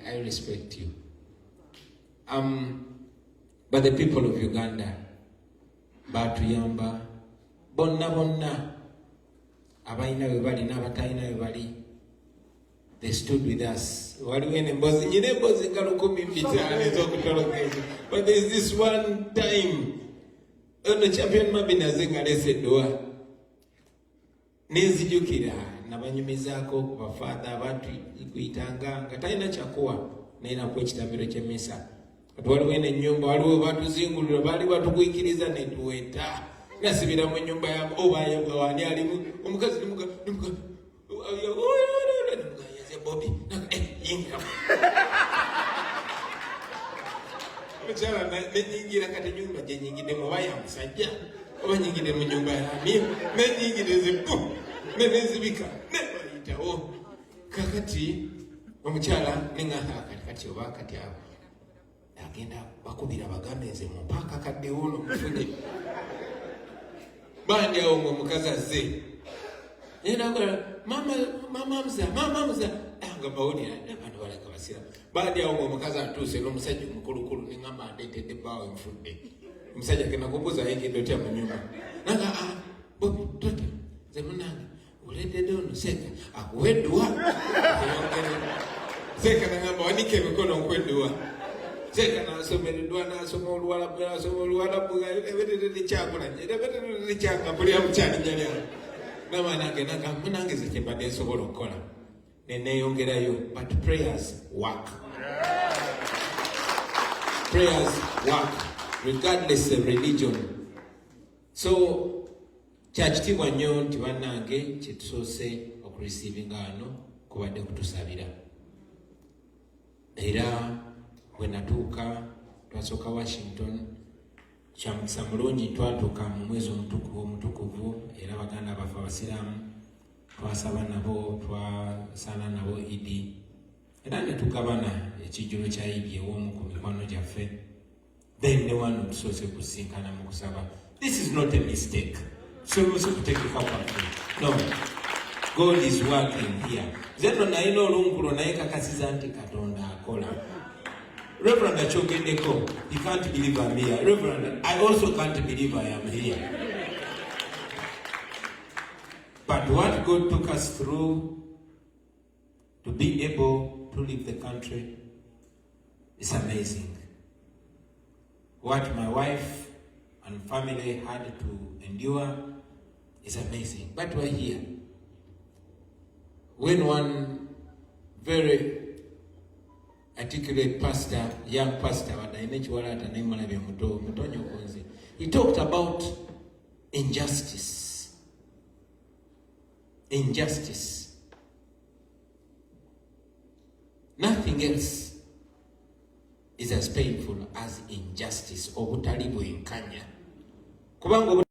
I respect you. But the people of Uganda, batuyamba bonna abalina we bali n'abatalina we bali, they stood with us. Waliwo embozi nyine embozi nga 15 ez'okutolokeza, but there is this one time ono champion Mabina zenga lesedwa nenzijukira nabanyumizaako ku bafaada abantu kuyitanga nga talina kyakuwa naina ku ekitamiro ky'emmisa. Waliwo ennyumba, waliwo batuzingulira, baali batukuyikiriza ne tuweta nasibira mu nyumba ya obayoga wani alimu omukazi yaze Bobby yinga mchala nenyingira kati nyumba je nyingide mu waya musajja oba nyingide mu nyumba ya mimi nenyingide zipu nezibika nebayitawo kakati omuchala ningaha kati oba kati awo agenda bakubira bagambe nze mu mpaka kadde wono mufune bandi awo omukazi azze mama mza nga bawulira abantu baleka basira bandi awo omukazi atuuse n'omusajja omukulukulu neŋŋamba ndeetedde bbaawe nfudde. Omusajja genda kubuuza ayingidde otya mu nyumba nanga Bobi tota nze munange oleetedde ono seeka akuweddwa seeka naŋŋamba wanika emikono nkweddwa seeka nasomereddwa nasoma oluwalabu ebeterere kyakulanye ebeterere kyakabulya mukyalinyalyawo namanange munange ze kyembadde nsobola okukola neneyongerayo. But prayers work. Prayers work regardless of religion. So kyakitiibwa nnyo nti bannange kyetusoose okurisiivinga wano kubadde kutusabira era bwe natuuka twasooka Washington kyamukisa mulungi twatuuka mu mwezi omutukuvu era baganda baffe abasiraamu twasaba nabo twasala nabo Idi era ne tugabana ekijjulo kya Idi ew'omu ku mikwano gyaffe. Then ne wano tusoose kusinkana mu kusaba. This is not a mistake. So we should take it up. No. God is working here. Zeno naye n'olunkulo naye kakasiza nti Katonda akola. Reverend Achogendeko, he can't believe I'm here. Reverend, I also can't believe I am here. But what God took us through to be able to leave the country is amazing. What my wife and family had to endure is amazing. But we're here. When one very articulate pastor, young pastor, he talked about injustice. Injustice. Nothing else is as painful as injustice. Obutali bwenkanya. Kubanga